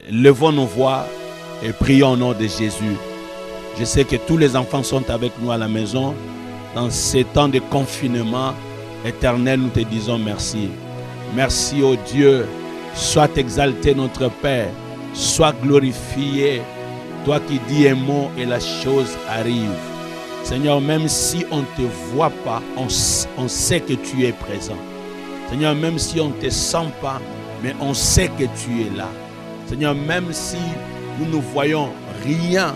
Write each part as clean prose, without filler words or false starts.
levons nos voix et prions au nom de Jésus. Je sais que tous les enfants sont avec nous à la maison. Dans ces temps de confinement, Éternel, nous te disons merci. Merci, ô Dieu. Sois exalté notre Père. Sois glorifié. Toi qui dis un mot et la chose arrive. Seigneur, même si on ne te voit pas, on sait que tu es présent. Seigneur, même si on ne te sent pas, mais on sait que tu es là. Seigneur, même si nous ne voyons rien,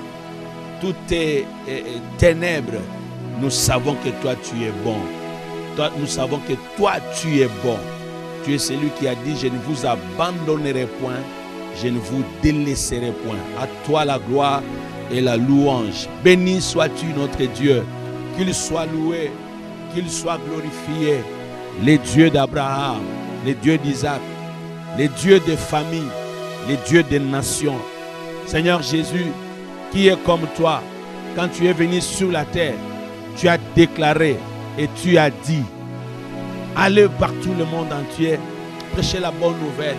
tout est ténèbres, nous savons que toi tu es bon. Nous savons que toi tu es bon. Tu es celui qui a dit, je ne vous abandonnerai point, je ne vous délaisserai point. À toi la gloire et la louange. Béni sois-tu notre Dieu, qu'il soit loué, qu'il soit glorifié. Les dieux d'Abraham, les dieux d'Isaac, les dieux des familles, les dieux des nations. Seigneur Jésus, qui est comme toi, quand tu es venu sur la terre, tu as déclaré et tu as dit, allez partout le monde entier, prêchez la bonne nouvelle,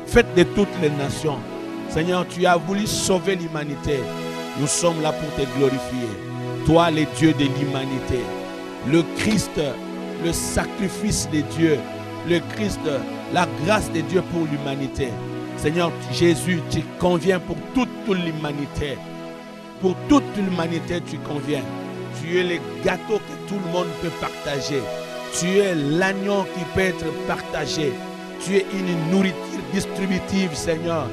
faites de toutes les nations. Seigneur, tu as voulu sauver l'humanité. Nous sommes là pour te glorifier. Toi, le Dieu de l'humanité, le Christ, le sacrifice de Dieu, le Christ, la grâce de Dieu pour l'humanité. Seigneur Jésus, tu conviens pour toute l'humanité. Pour toute l'humanité, tu conviens. Tu es le gâteau que tout le monde peut partager. Tu es l'agneau qui peut être partagé. Tu es une nourriture distributive, Seigneur.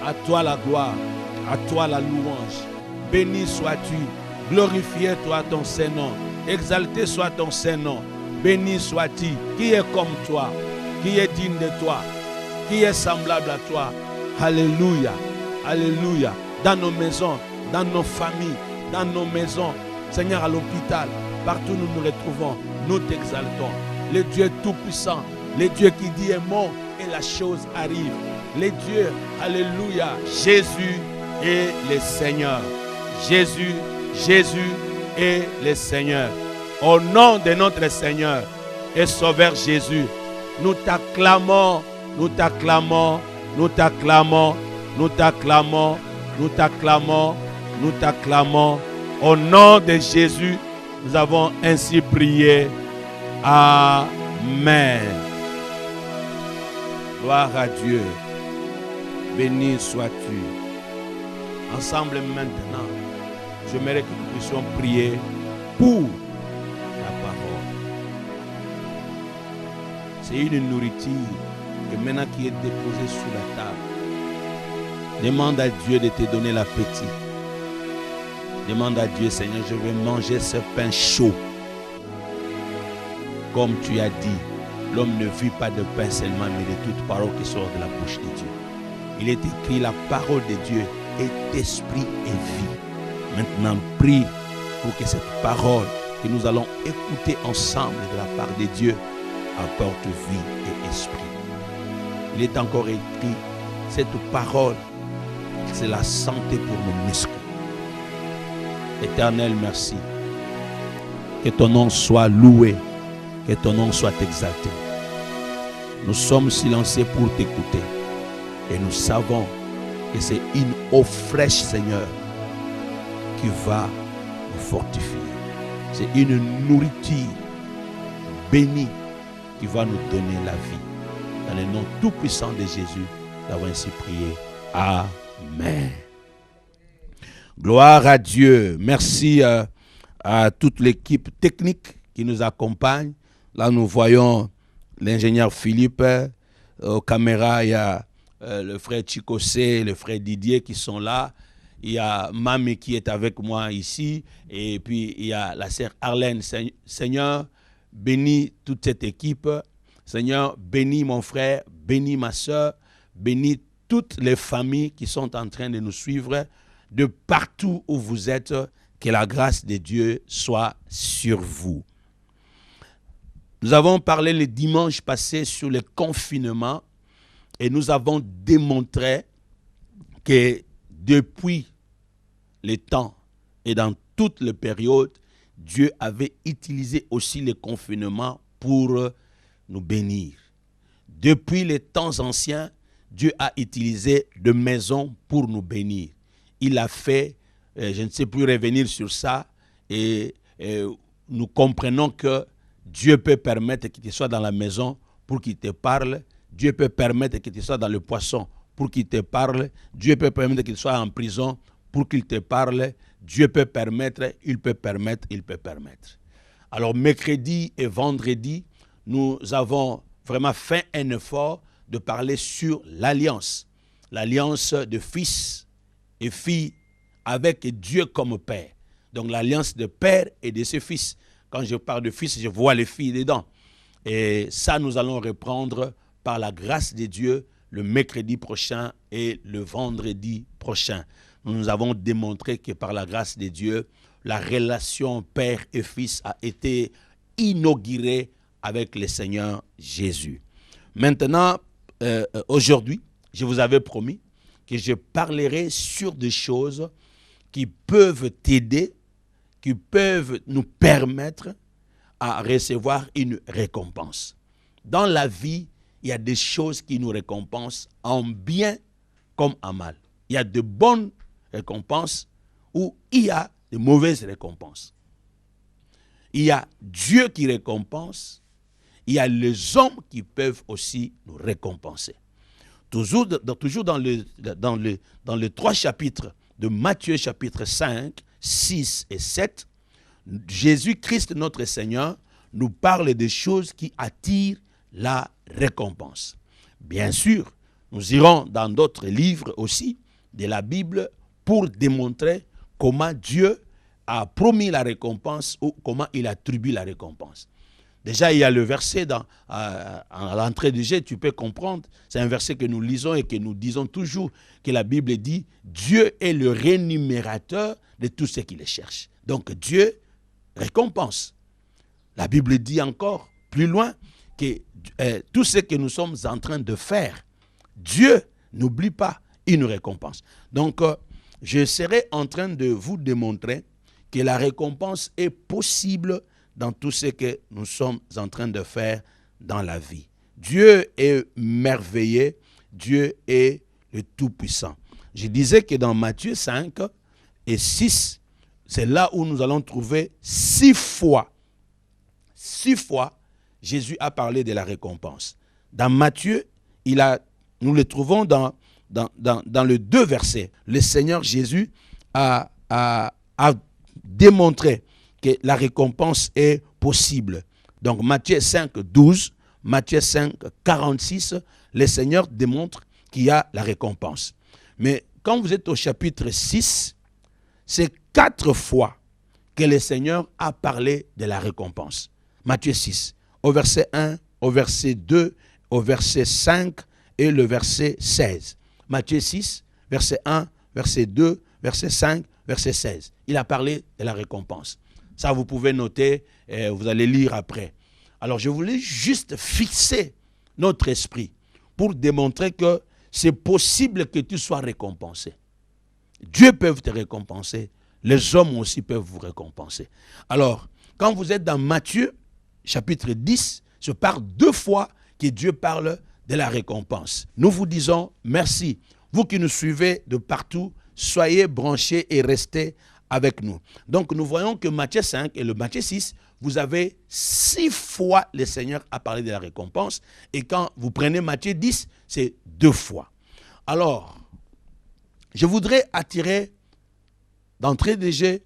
À toi la gloire, à toi la louange. Béni sois-tu, glorifié toi ton Saint-Nom, exalté soit ton Saint-Nom. Béni sois-tu, qui est comme toi, qui est digne de toi, qui est semblable à toi. Alléluia, alléluia. Dans nos maisons, dans nos familles, dans nos maisons, Seigneur, à l'hôpital, partout où nous nous retrouvons, nous t'exaltons. Le Dieu tout-puissant, le Dieu qui dit un mot et la chose arrive. Le Dieu, alléluia, Jésus est le Seigneur. Jésus est le Seigneur. Au nom de notre Seigneur et Sauveur Jésus, nous t'acclamons, nous t'acclamons, nous t'acclamons, nous t'acclamons, nous t'acclamons, nous t'acclamons. Au nom de Jésus, nous avons ainsi prié. Amen. Gloire à Dieu. Béni sois-tu. Ensemble maintenant, j'aimerais que nous puissions prier pour la parole. C'est une nourriture que maintenant qui est déposée sur la table. Demande à Dieu de te donner l'appétit. Demande à Dieu, Seigneur, je vais manger ce pain chaud. Comme tu as dit, l'homme ne vit pas de pain seulement, mais de toute parole qui sort de la bouche de Dieu. Il est écrit, la parole de Dieu est esprit et vie. Maintenant, prie pour que cette parole que nous allons écouter ensemble de la part de Dieu apporte vie et esprit. Il est encore écrit, cette parole, c'est la santé pour nos muscles. Éternel, merci. Que ton nom soit loué, que ton nom soit exalté. Nous sommes silencieux pour t'écouter et nous savons que c'est une eau fraîche, Seigneur, qui va nous fortifier. C'est une nourriture bénie qui va nous donner la vie. Dans le nom tout-puissant de Jésus, nous avons ainsi prié. Amen. Gloire à Dieu. Merci à toute l'équipe technique qui nous accompagne. Là, nous voyons l'ingénieur Philippe. Aux caméras, il y a le frère Chikosé, le frère Didier qui sont là. Il y a Mami qui est avec moi ici. Et puis, il y a la sœur Arlène. Seigneur, bénis toute cette équipe. Seigneur, bénis mon frère, bénis ma sœur, bénis toutes les familles qui sont en train de nous suivre de partout où vous êtes. Que la grâce de Dieu soit sur vous. Nous avons parlé le dimanche passé sur le confinement et nous avons démontré que depuis les temps et dans toutes les périodes, Dieu avait utilisé aussi le confinement pour nous bénir. Depuis les temps anciens, Dieu a utilisé de maisons pour nous bénir. Il a fait, je ne sais plus revenir sur ça, et nous comprenons que Dieu peut permettre que tu sois dans la maison pour qu'il te parle. Dieu peut permettre que tu sois dans le poisson pour qu'il te parle. Dieu peut permettre que tu sois en prison pour qu'il te parle. Dieu peut permettre, il peut permettre, il peut permettre. Alors, mercredi et vendredi, nous avons vraiment fait un effort de parler sur l'alliance. L'alliance de fils et filles avec Dieu comme père. Donc, l'alliance de père et de ses fils. Quand je parle de fils, je vois les filles dedans. Et ça, nous allons reprendre par la grâce de Dieu le mercredi prochain et le vendredi prochain. Nous avons démontré que par la grâce de Dieu, la relation père et fils a été inaugurée avec le Seigneur Jésus. Maintenant, aujourd'hui, je vous avais promis que je parlerai sur des choses qui peuvent t'aider, qui peuvent nous permettre à recevoir une récompense. Dans la vie, il y a des choses qui nous récompensent en bien comme en mal. Il y a de bonnes récompenses ou il y a de mauvaises récompenses. Il y a Dieu qui récompense, il y a les hommes qui peuvent aussi nous récompenser. Toujours dans les 3 chapitres de Matthieu, chapitre 5, 6 et 7, Jésus-Christ, notre Seigneur, nous parle des choses qui attirent la récompense. Bien sûr, nous irons dans d'autres livres aussi de la Bible pour démontrer comment Dieu a promis la récompense ou comment il attribue la récompense. Déjà, il y a le verset à l'entrée du jeu, tu peux comprendre. C'est un verset que nous lisons et que nous disons toujours, que la Bible dit « Dieu est le rémunérateur de tous ceux qui le cherchent ». Donc Dieu récompense. La Bible dit encore plus loin que tout ce que nous sommes en train de faire, Dieu n'oublie pas, il nous récompense. Donc, je serai en train de vous démontrer que la récompense est possible dans tout ce que nous sommes en train de faire dans la vie. Dieu est merveilleux, Dieu est le Tout-Puissant. Je disais que dans Matthieu 5 et 6, c'est là où nous allons trouver 6 fois, Jésus a parlé de la récompense. Dans Matthieu, nous le trouvons dans les 2 versets. Le Seigneur Jésus a démontré que la récompense est possible. Donc Matthieu 5, 12, Matthieu 5, 46, le Seigneur démontre qu'il y a la récompense. Mais quand vous êtes au chapitre 6, c'est 4 fois que le Seigneur a parlé de la récompense. Matthieu 6, au verset 1, au verset 2, au verset 5 et le verset 16. Matthieu 6, verset 1, verset 2, verset 5, verset 16. Il a parlé de la récompense. Ça, vous pouvez noter, vous allez lire après. Alors, je voulais juste fixer notre esprit pour démontrer que c'est possible que tu sois récompensé. Dieu peut te récompenser. Les hommes aussi peuvent vous récompenser. Alors, quand vous êtes dans Matthieu, chapitre 10, je parle 2 fois que Dieu parle de la récompense. Nous vous disons merci. Vous qui nous suivez de partout, soyez branchés et restez avec nous. Donc, nous voyons que Matthieu 5 et le Matthieu 6, vous avez 6 fois le Seigneur a parlé de la récompense. Et quand vous prenez Matthieu 10, c'est 2 fois. Alors, je voudrais attirer d'entrée de jeu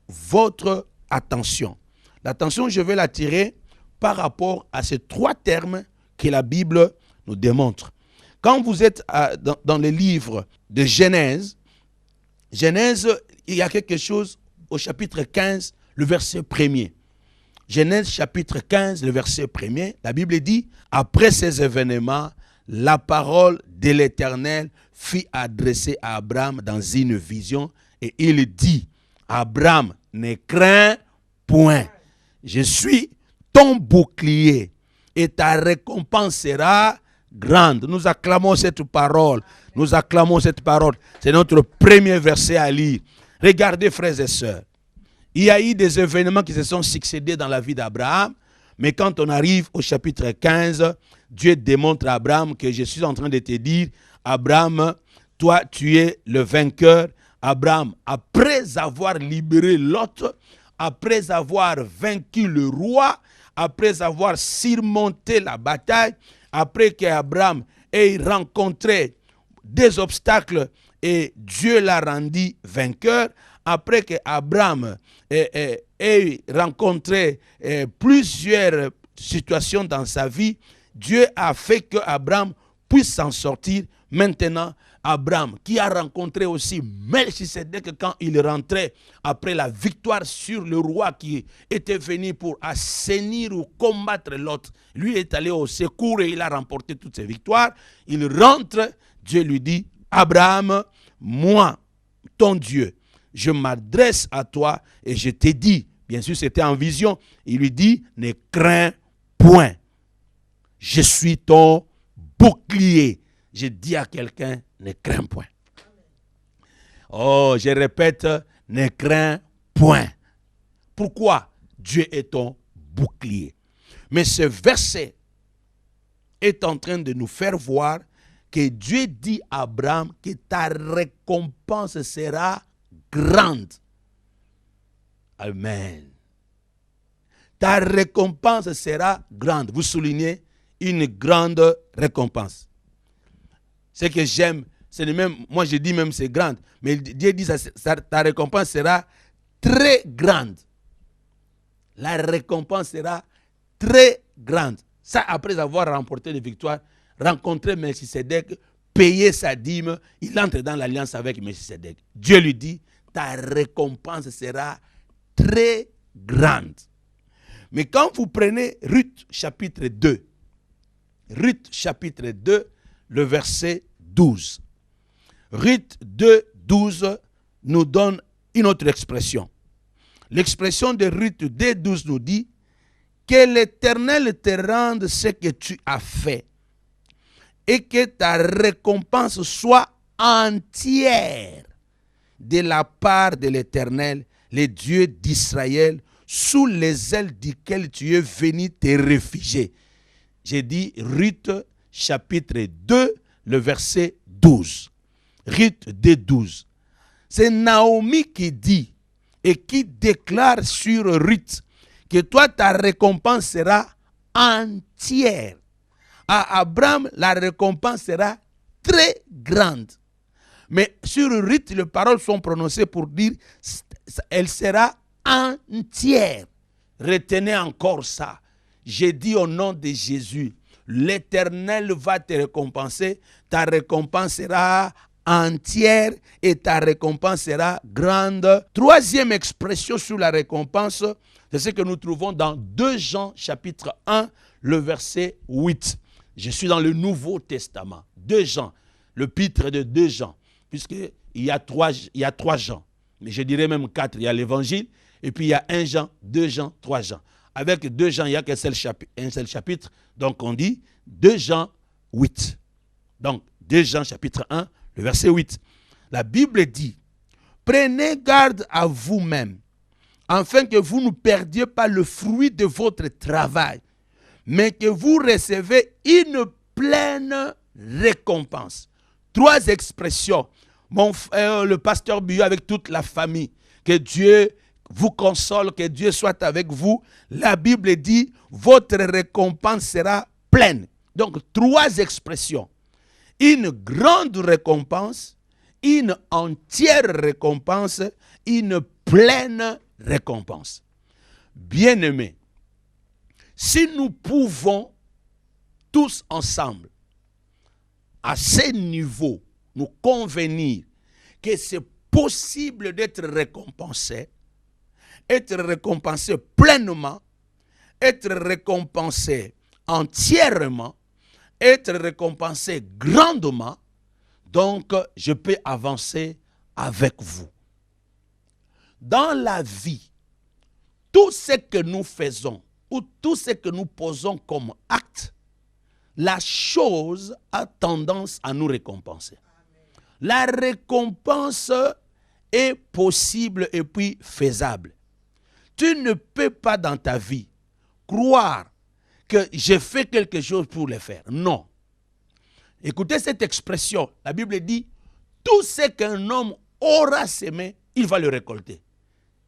votre attention. L'attention, je vais l'attirer par rapport à ces 3 termes que la Bible nous démontre. Quand vous êtes dans le livre de Genèse, il y a quelque chose au chapitre 15, le verset 1er. Genèse chapitre 15, le verset 1er, la Bible dit « Après ces événements, la parole de l'Éternel fut adressée à Abraham dans une vision et il dit, Abraham, ne crains point, je suis ton bouclier et ta récompense sera grande. » Nous acclamons cette parole. Nous acclamons cette parole. C'est notre premier verset à lire. Regardez, frères et sœurs. Il y a eu des événements qui se sont succédés dans la vie d'Abraham. Mais quand on arrive au chapitre 15, Dieu démontre à Abraham que je suis en train de te dire, Abraham, toi tu es le vainqueur. Abraham, après avoir libéré Lot, après avoir vaincu le roi, après avoir surmonté la bataille, après qu'Abraham ait rencontré des obstacles et Dieu l'a rendu vainqueur, après qu'Abraham ait rencontré plusieurs situations dans sa vie, Dieu a fait qu'Abraham puisse s'en sortir. Maintenant, Abraham, qui a rencontré aussi Melchisedec quand il rentrait après la victoire sur le roi qui était venu pour assainir ou combattre l'autre, lui est allé au secours et il a remporté toutes ses victoires. Il rentre, Dieu lui dit, Abraham, moi, ton Dieu, je m'adresse à toi et je t'ai dit, bien sûr c'était en vision, il lui dit, ne crains point, je suis ton bouclier. Je dis à quelqu'un, ne crains point. Oh, je répète, ne crains point. Pourquoi? Dieu est ton bouclier. Mais ce verset est en train de nous faire voir que Dieu dit à Abraham que ta récompense sera grande. Amen. Ta récompense sera grande. Vous soulignez une grande récompense. Ce que j'aime, c'est même, moi je dis même c'est grande, mais Dieu dit ta récompense sera très grande. La récompense sera très grande. Ça, après avoir remporté les victoires, rencontré Melchisedec, payé sa dîme, il entre dans l'alliance avec Melchisedec. Dieu lui dit, ta récompense sera très grande. Mais quand vous prenez Ruth chapitre 2, Ruth chapitre 2, le verset 12. Ruth 2, 12 nous donne une autre expression. L'expression de Ruth 2, 12 nous dit que l'Éternel te rende ce que tu as fait et que ta récompense soit entière de la part de l'Éternel, le Dieu d'Israël, sous les ailes duquel tu es venu te réfugier. J'ai dit Ruth chapitre 2, le verset 12. Ruth 2, 12. C'est Naomi qui dit et qui déclare sur Ruth que toi, ta récompense sera entière. À Abraham, la récompense sera très grande. Mais sur Ruth, les paroles sont prononcées pour dire elle sera entière. Retenez encore ça. J'ai dit au nom de Jésus, l'Éternel va te récompenser, ta récompense sera entière et ta récompense sera grande. Troisième expression sur la récompense, c'est ce que nous trouvons dans 2 Jean chapitre 1, le verset 8. Je suis dans le Nouveau Testament. 2 Jean, le pitre de 2 Jean, puisqu'il y a 3 Jean. Mais je dirais même 4. Il y a l'Évangile, et puis il y a 1 Jean, 2 Jean, 3 Jean. Avec 2 Jean, il n'y a qu'un seul chapitre. Donc on dit 2 Jean 8. Donc 2 Jean chapitre 1, le verset 8. La Bible dit, prenez garde à vous-même, afin que vous ne perdiez pas le fruit de votre travail, mais que vous recevez une pleine récompense. 3 expressions. Mon frère, le pasteur Bio avec toute la famille, que Dieu vous console, que Dieu soit avec vous. La Bible dit, votre récompense sera pleine. Donc, 3 expressions. Une grande récompense, une entière récompense, une pleine récompense. Bien-aimés, si nous pouvons tous ensemble, à ce niveau, nous convenir que c'est possible d'être récompensé pleinement, être récompensé entièrement, être récompensé grandement, donc je peux avancer avec vous. Dans la vie, tout ce que nous faisons ou tout ce que nous posons comme acte, la chose a tendance à nous récompenser. La récompense est possible et puis faisable. Tu ne peux pas dans ta vie croire que j'ai fait quelque chose pour le faire. Non. Écoutez cette expression. La Bible dit, tout ce qu'un homme aura semé, il va le récolter.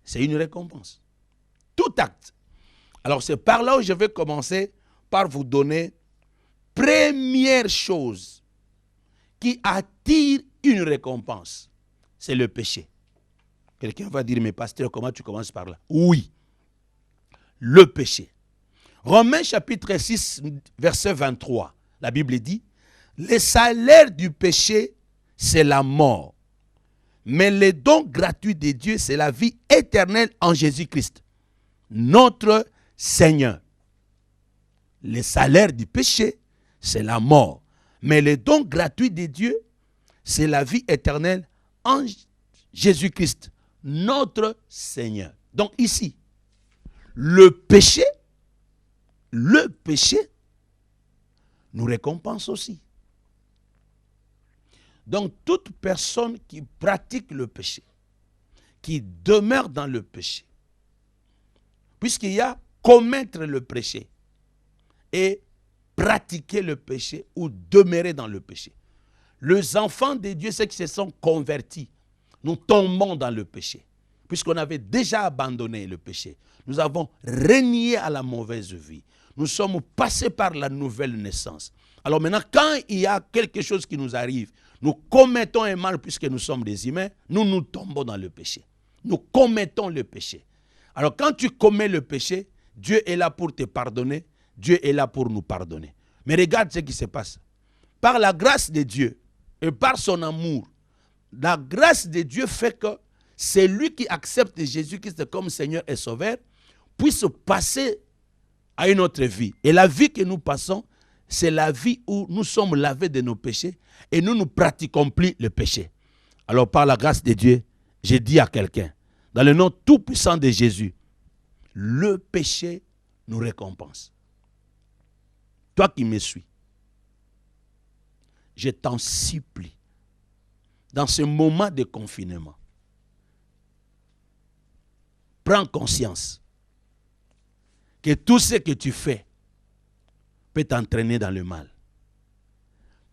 C'est une récompense. Tout acte. Alors c'est par là où je vais commencer par vous donner première chose qui attire une récompense. C'est le péché. Quelqu'un va dire, mais pasteur, comment tu commences par là? Oui, le péché. Romains chapitre 6, verset 23, la Bible dit, le salaire du péché, c'est la mort. Mais le don gratuit de Dieu, c'est la vie éternelle en Jésus-Christ, notre Seigneur. Le salaire du péché, c'est la mort. Mais le don gratuit de Dieu, c'est la vie éternelle en Jésus-Christ, notre Seigneur. Donc ici, le péché nous récompense aussi. Donc toute personne qui pratique le péché, qui demeure dans le péché, puisqu'il y a commettre le péché et pratiquer le péché ou demeurer dans le péché. Les enfants de Dieu, ceux qui se sont convertis, nous tombons dans le péché. Puisqu'on avait déjà abandonné le péché. Nous avons renié à la mauvaise vie. Nous sommes passés par la nouvelle naissance. Alors maintenant, quand il y a quelque chose qui nous arrive, nous commettons un mal puisque nous sommes des humains, nous tombons dans le péché. Nous commettons le péché. Alors quand tu commets le péché, Dieu est là pour te pardonner. Dieu est là pour nous pardonner. Mais regarde ce qui se passe. Par la grâce de Dieu et par son amour, la grâce de Dieu fait que c'est lui qui accepte Jésus-Christ comme Seigneur et Sauveur, puisse passer à une autre vie. Et la vie que nous passons, c'est la vie où nous sommes lavés de nos péchés et nous ne pratiquons plus le péché. Alors par la grâce de Dieu, j'ai dit à quelqu'un, dans le nom tout puissant de Jésus, le péché nous récompense. Toi qui me suis, je t'en supplie, dans ce moment de confinement, prends conscience que tout ce que tu fais peut t'entraîner dans le mal.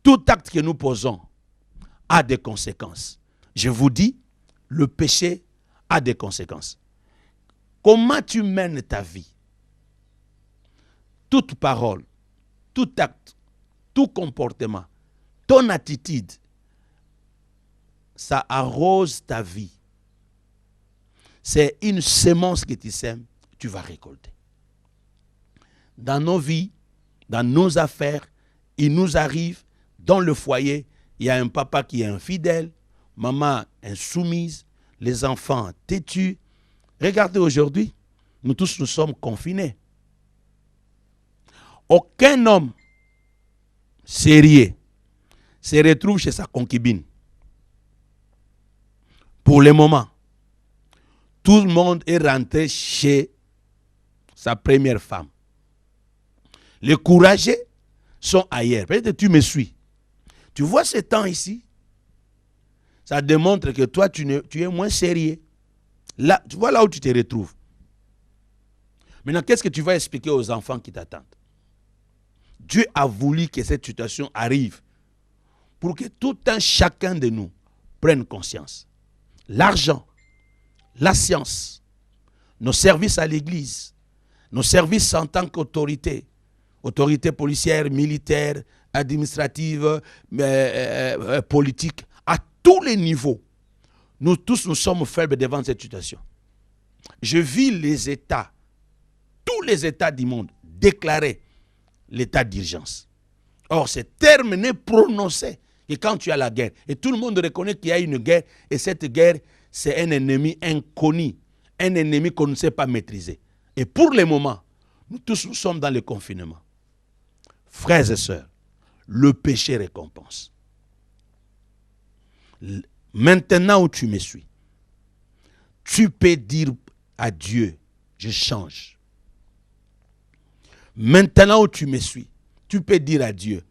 Tout acte que nous posons a des conséquences. Je vous dis, le péché a des conséquences. Comment tu mènes ta vie? Toute parole, tout acte, tout comportement, ton attitude, ça arrose ta vie. C'est une semence que tu sèmes, tu vas récolter. Dans nos vies, dans nos affaires, il nous arrive, dans le foyer, il y a un papa qui est infidèle, maman insoumise, les enfants têtus. Regardez aujourd'hui, nous tous nous sommes confinés. Aucun homme sérieux se retrouve chez sa concubine. Pour le moment, tout le monde est rentré chez sa première femme. Les courageux sont ailleurs. Peut-être que tu me suis. Tu vois ce temps ici? Ça démontre que toi, tu es moins sérieux. Là, tu vois là où tu te retrouves. Maintenant, qu'est-ce que tu vas expliquer aux enfants qui t'attendent? Dieu a voulu que cette situation arrive pour que tout un chacun de nous prenne conscience. L'argent, la science, nos services à l'église, nos services en tant qu'autorité, autorité policière, militaire, administrative, politique, à tous les niveaux, nous tous nous sommes faibles devant cette situation. Je vis les États, tous les États du monde déclarer l'état d'urgence. Or, ce terme n'est prononcé que quand tu as la guerre. Et tout le monde reconnaît qu'il y a une guerre. Et cette guerre, c'est un ennemi inconnu. Un ennemi qu'on ne sait pas maîtriser. Et pour le moment, nous tous nous sommes dans le confinement. Frères et sœurs, le péché récompense. Maintenant où tu me suis, tu peux dire à Dieu, je change. Maintenant où tu me suis, tu peux dire à Dieu,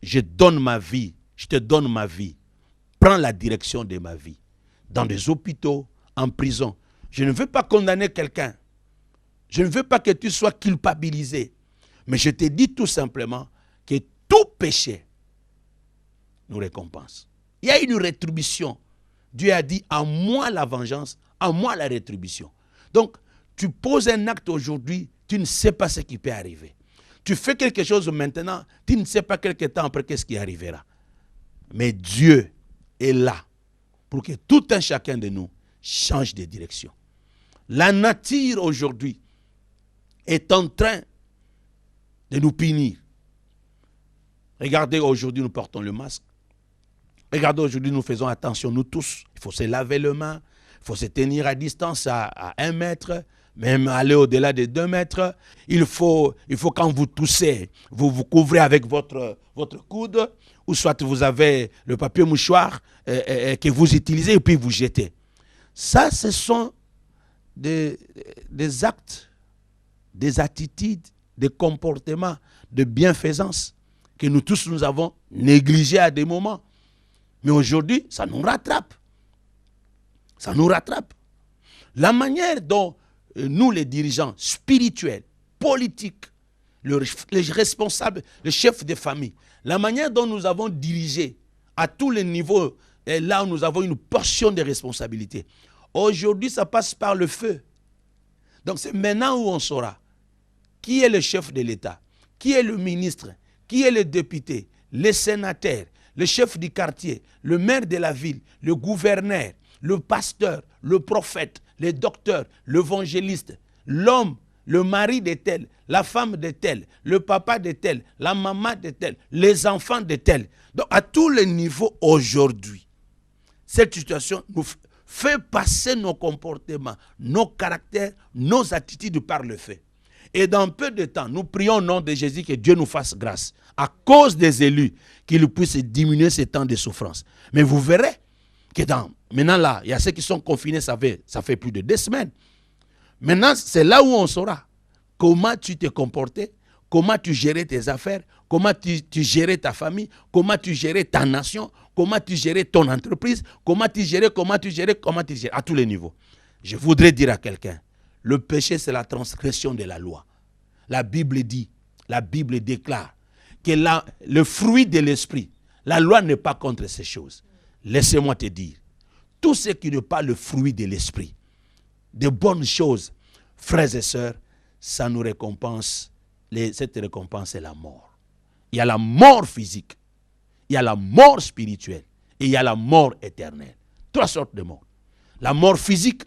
je donne ma vie, je te donne ma vie. Prends la direction de ma vie. Dans des hôpitaux, en prison. Je ne veux pas condamner quelqu'un. Je ne veux pas que tu sois culpabilisé. Mais je te dis tout simplement que tout péché nous récompense. Il y a une rétribution. Dieu a dit, à moi la vengeance, à moi la rétribution. Donc, tu poses un acte aujourd'hui, tu ne sais pas ce qui peut arriver. Tu fais quelque chose maintenant, tu ne sais pas quelque temps après qu'est-ce qui arrivera. Mais Dieu est là pour que tout un chacun de nous change de direction. La nature aujourd'hui est en train de nous punir. Regardez, aujourd'hui nous portons le masque. Regardez, aujourd'hui nous faisons attention, nous tous. Il faut se laver les mains, il faut se tenir à distance à 1 mètre, même aller au-delà de 2 mètres. Il faut quand vous toussez, vous vous couvrez avec votre coude, ou soit vous avez le papier mouchoir que vous utilisez et puis vous jetez. Ça, ce sont des actes, des attitudes, des comportements de bienfaisance que nous tous nous avons négligés à des moments. Mais aujourd'hui, ça nous rattrape. Ça nous rattrape. La manière dont nous, les dirigeants spirituels, politiques, les responsables, les chefs de famille, la manière dont nous avons dirigé à tous les niveaux, et là où nous avons une portion de responsabilité. Aujourd'hui, ça passe par le feu. Donc c'est maintenant où on saura qui est le chef de l'État, qui est le ministre, qui est le député, les sénateurs, le chef du quartier, le maire de la ville, le gouverneur, le pasteur, le prophète, le docteur, l'évangéliste, l'homme, le mari de tel, la femme de tel, le papa de tel, la maman de tel, les enfants de tel. Donc à tous les niveaux aujourd'hui, cette situation nous fait passer nos comportements, nos caractères, nos attitudes par le fait. Et dans peu de temps, nous prions au nom de Jésus que Dieu nous fasse grâce, à cause des élus, qu'il puisse diminuer ces temps de souffrance. Mais vous verrez que maintenant là, il y a ceux qui sont confinés, ça fait plus de 2 semaines. Maintenant, c'est là où on saura comment tu t'es comporté, comment tu gérais tes affaires, comment tu gérais ta famille, comment tu gérais ta nation, comment tu gérais ton entreprise, comment tu gérais, à tous les niveaux. Je voudrais dire à quelqu'un, le péché c'est la transgression de la loi. La Bible dit, la Bible déclare que le fruit de l'esprit, la loi n'est pas contre ces choses. Laissez-moi te dire, tout ce qui n'est pas le fruit de l'esprit, de bonnes choses, frères et sœurs, ça nous récompense. Cette récompense est la mort. Il y a la mort physique, il y a la mort spirituelle et il y a la mort éternelle. 3 sortes de morts. La mort physique,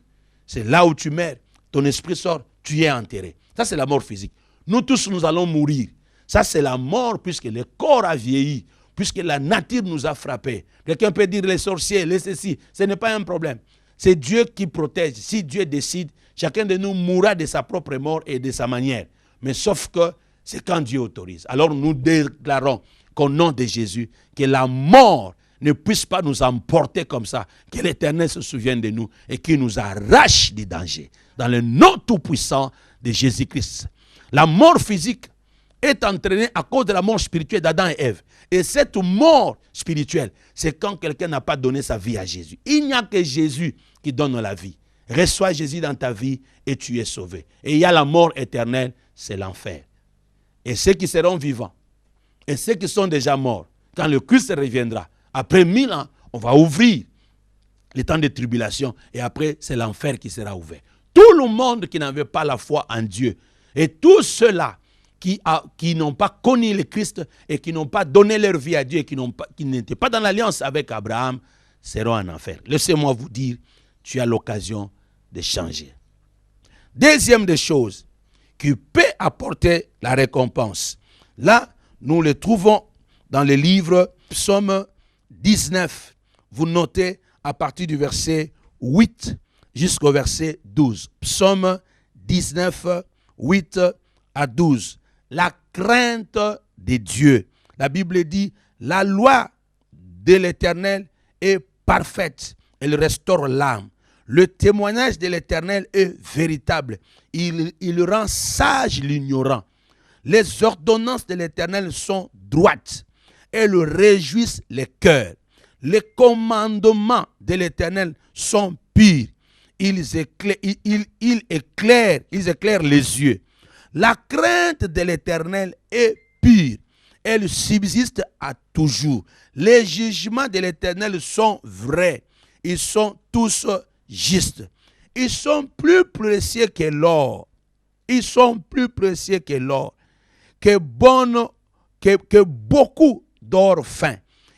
c'est là où tu meurs, ton esprit sort, tu es enterré. Ça, c'est la mort physique. Nous tous, nous allons mourir. Ça, c'est la mort puisque le corps a vieilli, puisque la nature nous a frappés. Quelqu'un peut dire les sorciers, les ceci, ce n'est pas un problème. C'est Dieu qui protège. Si Dieu décide, chacun de nous mourra de sa propre mort et de sa manière. Mais sauf que c'est quand Dieu autorise. Alors nous déclarons qu'au nom de Jésus, que la mort ne puisse pas nous emporter comme ça, que l'Éternel se souvienne de nous et qu'il nous arrache du danger. Dans le nom tout-puissant de Jésus-Christ. La mort physique est entraînée à cause de la mort spirituelle d'Adam et Ève. Et cette mort spirituelle, c'est quand quelqu'un n'a pas donné sa vie à Jésus. Il n'y a que Jésus qui donne la vie. Reçois Jésus dans ta vie et tu es sauvé. Et il y a la mort éternelle, c'est l'enfer. Et ceux qui seront vivants, et ceux qui sont déjà morts, quand le Christ reviendra, après 1000 ans, on va ouvrir les temps de tribulation et après, c'est l'enfer qui sera ouvert. Tout le monde qui n'avait pas la foi en Dieu et tous ceux-là qui n'ont pas connu le Christ et qui n'ont pas donné leur vie à Dieu et qui n'étaient pas dans l'alliance avec Abraham seront en enfer. Laissez-moi vous dire, tu as l'occasion de changer. Deuxième des choses qui peut apporter la récompense. Là, nous le trouvons dans le livre Psaume 19. Vous notez à partir du verset 8 jusqu'au verset 12. Psaume 19, 8 à 12. La crainte de Dieu. La Bible dit, la loi de l'Éternel est parfaite. Elle restaure l'âme. Le témoignage de l'Éternel est véritable. Il rend sage l'ignorant. Les ordonnances de l'Éternel sont droites. Elles réjouissent les cœurs. Les commandements de l'Éternel sont purs. Ils éclairent les yeux. La crainte de l'Éternel est pure. elle subsiste à toujours. Les jugements de l'Éternel sont vrais. Ils sont tous justes. Ils sont plus précieux que l'or. Ils sont plus précieux que l'or. Que beaucoup d'or fin.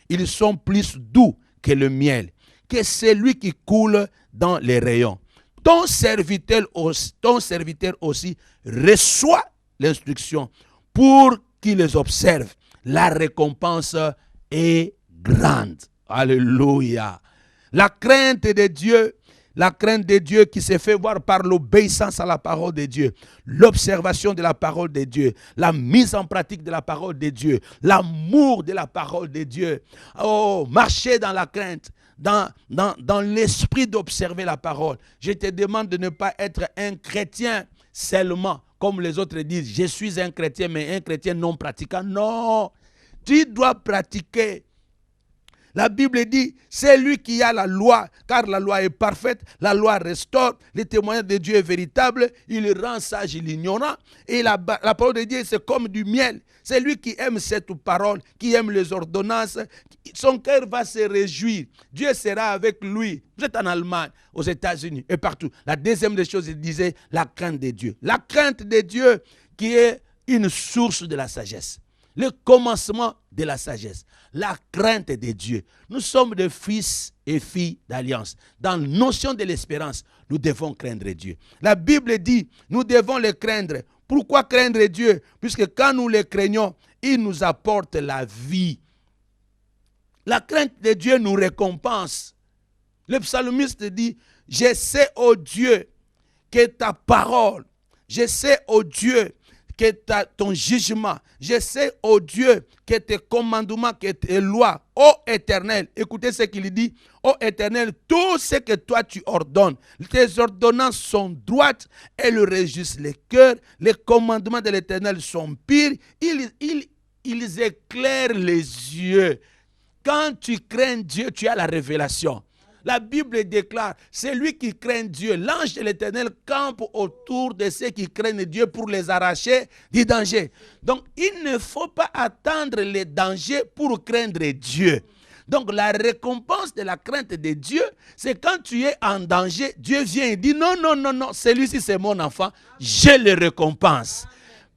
Ils sont plus doux que le miel, que celui qui coule dans les rayons. Ton serviteur aussi reçoit l'instruction pour qu'il les observe. La récompense est grande. Alléluia. La crainte de Dieu qui se fait voir par l'obéissance à la parole de Dieu, l'observation de la parole de Dieu, la mise en pratique de la parole de Dieu, l'amour de la parole de Dieu. Oh, marcher dans la crainte, dans l'esprit d'observer la parole. Je te demande de ne pas être un chrétien seulement, comme les autres disent, je suis un chrétien, mais un chrétien non pratiquant. Non, tu dois pratiquer. La Bible dit, c'est lui qui a la loi, car la loi est parfaite, la loi restaure, le témoignage de Dieu est véritable, il rend sage l'ignorant, et la parole de Dieu c'est comme du miel. C'est lui qui aime cette parole, qui aime les ordonnances, son cœur va se réjouir, Dieu sera avec lui. Vous êtes en Allemagne, aux États-Unis et partout. La deuxième des choses, il disait la crainte de Dieu. La crainte de Dieu qui est une source de la sagesse. Le commencement de la sagesse, la crainte de Dieu. Nous sommes des fils et filles d'alliance. Dans la notion de l'espérance, nous devons craindre Dieu. La Bible dit, nous devons le craindre. Pourquoi craindre Dieu? Puisque quand nous le craignons, il nous apporte la vie. La crainte de Dieu nous récompense. Le psalmiste dit, je sais, ô Dieu, que ta parole, je sais, ô Dieu, que ton jugement, je sais, ô Dieu, que tes commandements, que tes lois, ô Éternel, écoutez ce qu'il dit, ô Éternel, tout ce que toi tu ordonnes, tes ordonnances sont droites, elles réjouissent les cœurs, les commandements de l'Éternel sont purs, ils éclairent les yeux. Quand tu crains Dieu, tu as la révélation. La Bible déclare, c'est lui qui craint Dieu. L'ange de l'Éternel campe autour de ceux qui craignent Dieu pour les arracher du danger. Donc, il ne faut pas attendre les dangers pour craindre Dieu. Donc, la récompense de la crainte de Dieu, c'est quand tu es en danger, Dieu vient et dit, non, celui-ci c'est mon enfant, je le récompense.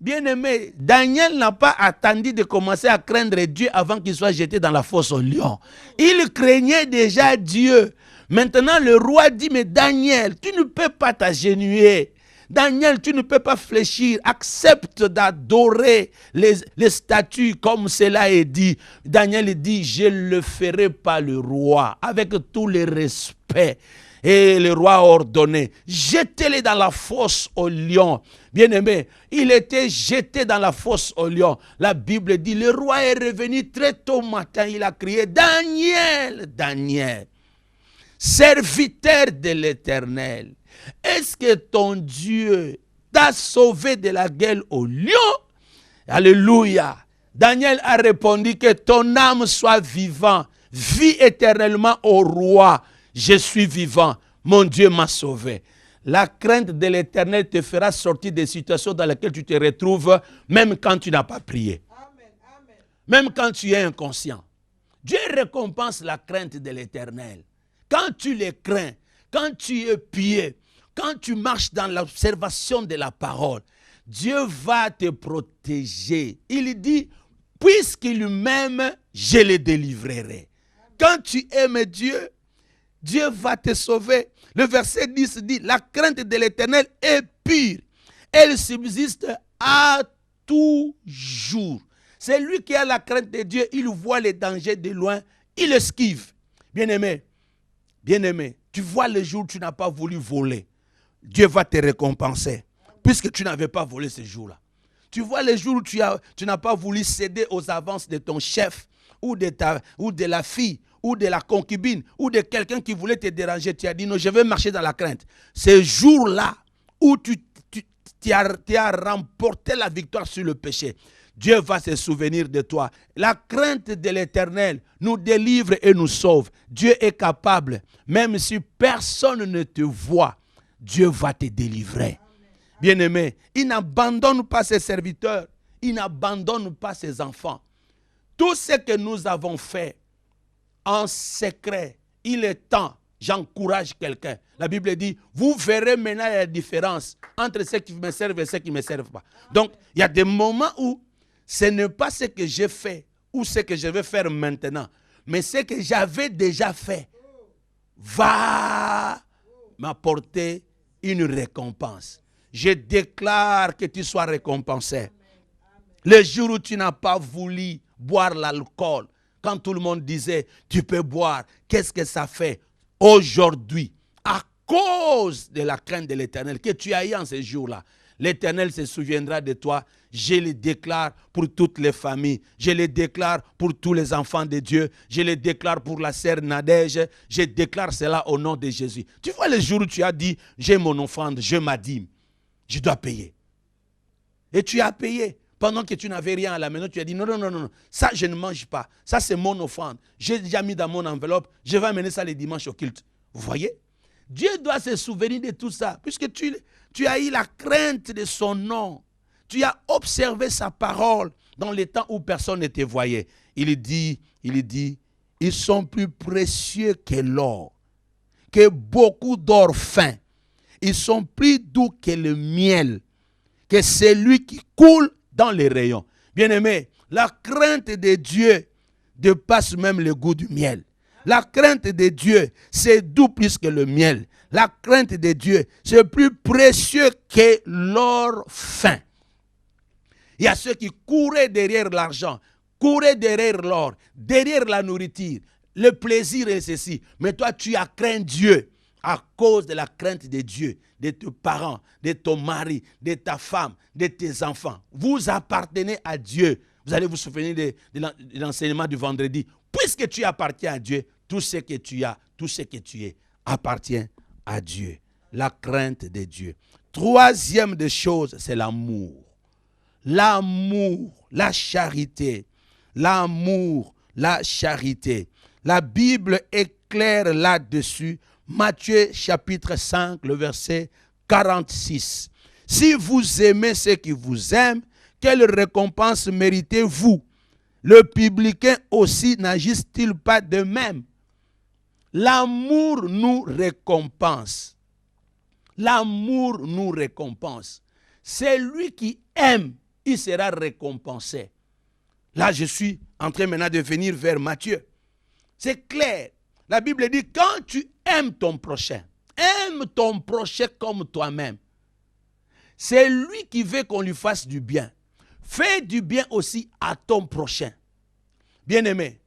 Bien-aimé, Daniel n'a pas attendu de commencer à craindre Dieu avant qu'il soit jeté dans la fosse au lion. Il craignait déjà Dieu. Maintenant, le roi dit, mais Daniel, tu ne peux pas t'agenouiller. Daniel, tu ne peux pas fléchir. Accepte d'adorer les statues comme cela est dit. Daniel dit, je le ferai pas le roi, avec tout le respect. Et le roi a ordonné, jetez-les dans la fosse au lion. Bien-aimé, il était jeté dans la fosse au lion. La Bible dit, le roi est revenu très tôt matin, il a crié, Daniel, Daniel, serviteur de l'Éternel, est-ce que ton Dieu t'a sauvé de la gueule au lion? Alléluia. Daniel a répondu que ton âme soit vivante, vis éternellement au roi. Je suis vivant, mon Dieu m'a sauvé. La crainte de l'Éternel te fera sortir des situations dans lesquelles tu te retrouves, même quand tu n'as pas prié. Amen, amen. Même quand tu es inconscient. Dieu récompense la crainte de l'Éternel. Quand tu le crains, quand tu es pieux, quand tu marches dans l'observation de la parole, Dieu va te protéger. Il dit, puisqu'il m'aime, je le délivrerai. Quand tu aimes Dieu, Dieu va te sauver. Le verset 10 dit, la crainte de l'Éternel est pure. Elle subsiste à toujours. C'est lui qui a la crainte de Dieu. Il voit les dangers de loin. Il esquive. Bien-aimé, tu vois le jour où tu n'as pas voulu voler. Dieu va te récompenser. Puisque tu n'avais pas volé ce jour-là. Tu vois le jour où tu n'as pas voulu céder aux avances de ton chef ou de la fille, ou de la concubine, ou de quelqu'un qui voulait te déranger, tu as dit non, je vais marcher dans la crainte. Ce jour-là où tu as remporté la victoire sur le péché, Dieu va se souvenir de toi. La crainte de l'Éternel nous délivre et nous sauve. Dieu est capable, même si personne ne te voit, Dieu va te délivrer. Bien-aimé, il n'abandonne pas ses serviteurs, il n'abandonne pas ses enfants. tout ce que nous avons fait en secret, il est temps, j'encourage quelqu'un. La Bible dit, vous verrez maintenant la différence entre ceux qui me servent et ceux qui ne me servent pas. Donc, il y a des moments où ce n'est pas ce que j'ai fait ou ce que je vais faire maintenant, mais ce que j'avais déjà fait va m'apporter une récompense. Je déclare que tu sois récompensé. Le jour où tu n'as pas voulu boire l'alcool, quand tout le monde disait, tu peux boire, qu'est-ce que ça fait? Aujourd'hui, à cause de la crainte de l'Éternel que tu as eu en ces jours-là, l'Éternel se souviendra de toi. Je le déclare pour toutes les familles. Je le déclare pour tous les enfants de Dieu. Je le déclare pour la sœur Nadège. Je déclare cela au nom de Jésus. Tu vois le jour où tu as dit, j'ai mon offrande, j'ai ma dîme. Je dois payer. Et tu as payé. Pendant que tu n'avais rien à la maison, tu as dit, non, ça je ne mange pas. Ça c'est mon offrande. J'ai déjà mis dans mon enveloppe. Je vais amener ça les dimanches au culte. Vous voyez? Dieu doit se souvenir de tout ça. Puisque tu as eu la crainte de son nom. Tu as observé sa parole dans les temps où personne ne te voyait. Il dit, ils sont plus précieux que l'or, que beaucoup d'or fin. Ils sont plus doux que le miel, que celui qui coule dans les rayons. Bien-aimé, la crainte de Dieu dépasse même le goût du miel. La crainte de Dieu, c'est doux plus que le miel. La crainte de Dieu, c'est plus précieux que l'or fin. Il y a ceux qui couraient derrière l'argent, couraient derrière l'or, derrière la nourriture, le plaisir et ceci. Mais toi, tu as craint Dieu à cause de la crainte de Dieu, de tes parents, de ton mari, de ta femme, de tes enfants. Vous appartenez à Dieu. Vous allez vous souvenir de l'enseignement du vendredi. Puisque tu appartiens à Dieu, tout ce que tu as, tout ce que tu es, appartient à Dieu. La crainte de Dieu. Troisième des choses, c'est l'amour. L'amour, la charité. L'amour, la charité. La Bible est claire là-dessus. Matthieu chapitre 5, le verset 46. Si vous aimez ceux qui vous aiment, quelle récompense méritez-vous? Le publicain aussi n'agisse-t-il pas de même? L'amour nous récompense. L'amour nous récompense. Celui qui aime, il sera récompensé. Là, je suis en train maintenant de venir vers Matthieu. C'est clair. La Bible dit, quand tu aimes ton prochain comme toi-même. C'est lui qui veut qu'on lui fasse du bien. Fais du bien aussi à ton prochain. Bien-aimé,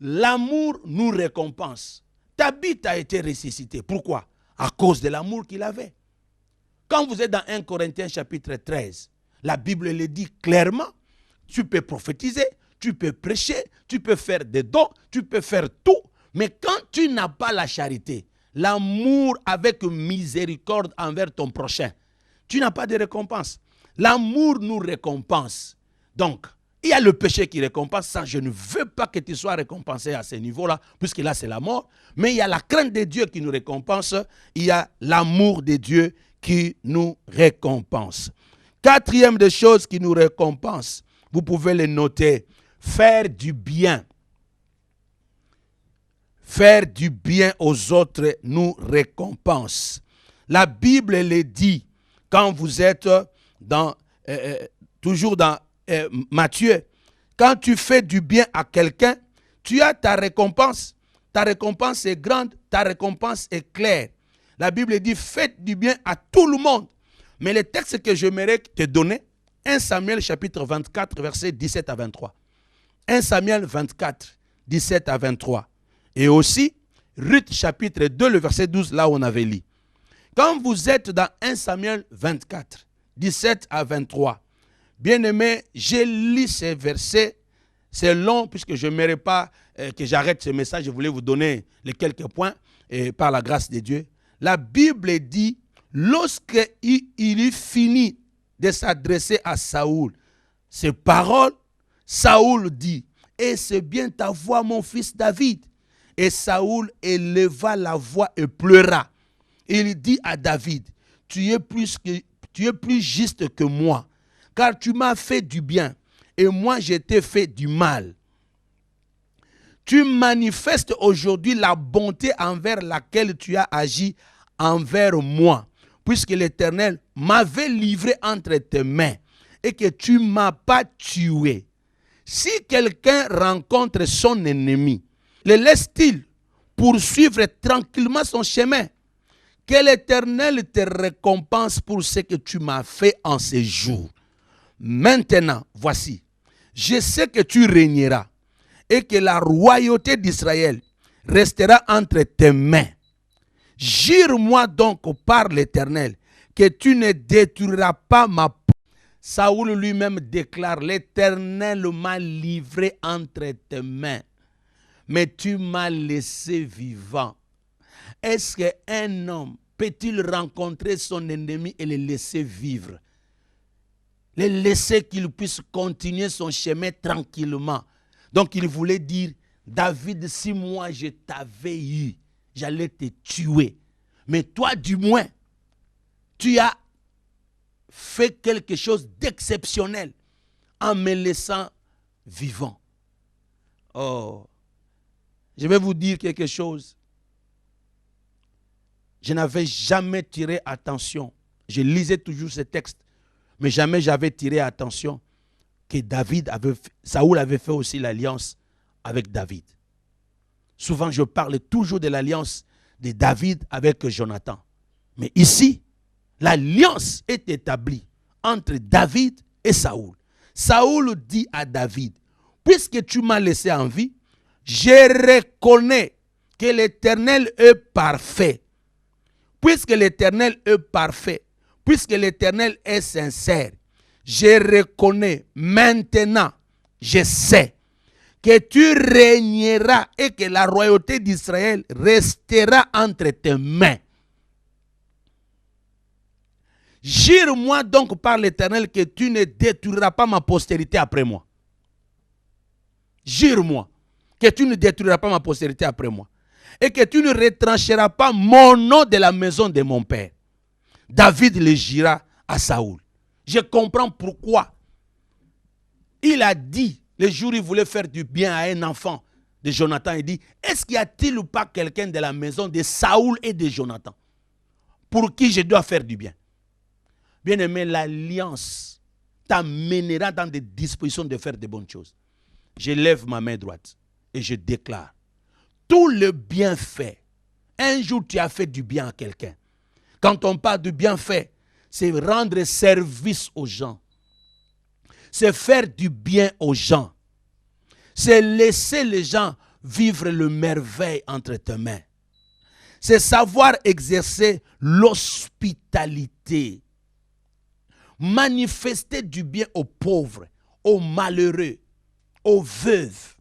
l'amour nous récompense. Tabithe a été ressuscité. Pourquoi? À cause de l'amour qu'il avait. Quand vous êtes dans 1 Corinthiens chapitre 13, la Bible le dit clairement, tu peux prophétiser, tu peux prêcher, tu peux faire des dons, tu peux faire tout. Mais quand tu n'as pas la charité, l'amour avec miséricorde envers ton prochain, tu n'as pas de récompense. L'amour nous récompense. Donc, il y a le péché qui récompense. Ça, je ne veux pas que tu sois récompensé à ce niveau-là, puisque là, c'est la mort. Mais il y a la crainte de Dieu qui nous récompense. Il y a l'amour de Dieu qui nous récompense. Quatrième des choses qui nous récompense, vous pouvez le noter, faire du bien. Faire du bien aux autres nous récompense. La Bible le dit quand vous êtes toujours dans Matthieu. Quand tu fais du bien à quelqu'un, tu as ta récompense. Ta récompense est grande, ta récompense est claire. La Bible dit faites du bien à tout le monde. Mais le texte que j'aimerais te donner, 1 Samuel chapitre 24, versets 17 à 23. 1 Samuel 24, 17 à 23. Et aussi, Ruth chapitre 2, le verset 12, là où on avait lu. Quand vous êtes dans 1 Samuel 24, 17 à 23, bien-aimé, j'ai lu ces versets. C'est long puisque je n'aimerais pas que j'arrête ce message. Je voulais vous donner les quelques points par la grâce de Dieu. La Bible dit, lorsqu'il eut fini de s'adresser à Saoul, ces paroles, Saoul dit, « Et c'est bien ta voix, mon fils David. » Et Saoul éleva la voix et pleura. Il dit à David, tu es plus juste que moi, car tu m'as fait du bien, et moi je t'ai fait du mal. tu manifestes aujourd'hui la bonté envers laquelle tu as agi envers moi, puisque l'Éternel m'avait livré entre tes mains et que tu ne m'as pas tué. Si quelqu'un rencontre son ennemi, le laisse-t-il poursuivre tranquillement son chemin? Que l'Éternel te récompense pour ce que tu m'as fait en ces jours. Maintenant, voici, je sais que tu régneras et que la royauté d'Israël restera entre tes mains. Jure-moi donc par l'Éternel que tu ne détruiras pas ma peau. Saoul lui-même déclare, l'Éternel m'a livré entre tes mains, mais tu m'as laissé vivant. Est-ce qu'un homme peut-il rencontrer son ennemi et le laisser vivre? Le laisser qu'il puisse continuer son chemin tranquillement. Donc il voulait dire, David, si moi je t'avais eu, j'allais te tuer. Mais toi du moins, tu as fait quelque chose d'exceptionnel en me laissant vivant. Oh, je vais vous dire quelque chose. Je n'avais jamais tiré attention. Je lisais toujours ce texte, mais jamais j'avais tiré attention que Saoul avait fait aussi l'alliance avec David. Souvent, je parle toujours de l'alliance de David avec Jonathan. Mais ici, l'alliance est établie entre David et Saoul. Saoul dit à David, puisque tu m'as laissé en vie, je reconnais que l'Éternel est parfait. Puisque l'Éternel est parfait, puisque l'Éternel est sincère, je reconnais maintenant, je sais que tu régneras et que la royauté d'Israël restera entre tes mains. Jure-moi donc par l'Éternel que tu ne détruiras pas ma postérité après moi. Jure-moi que tu ne détruiras pas ma postérité après moi. Et que tu ne retrancheras pas mon nom de la maison de mon père. David le jura à Saoul. Je comprends pourquoi il a dit, le jour où il voulait faire du bien à un enfant de Jonathan, il dit, est-ce qu'il y a-t-il ou pas quelqu'un de la maison de Saoul et de Jonathan pour qui je dois faire du bien? Bien-aimé, l'alliance t'amènera dans des dispositions de faire de bonnes choses. Je lève ma main droite et je déclare, tout le bienfait, un jour tu as fait du bien à quelqu'un. Quand on parle de bienfait, c'est rendre service aux gens. C'est faire du bien aux gens. C'est laisser les gens vivre le merveille entre tes mains. C'est savoir exercer l'hospitalité. Manifester du bien aux pauvres, aux malheureux, aux veuves.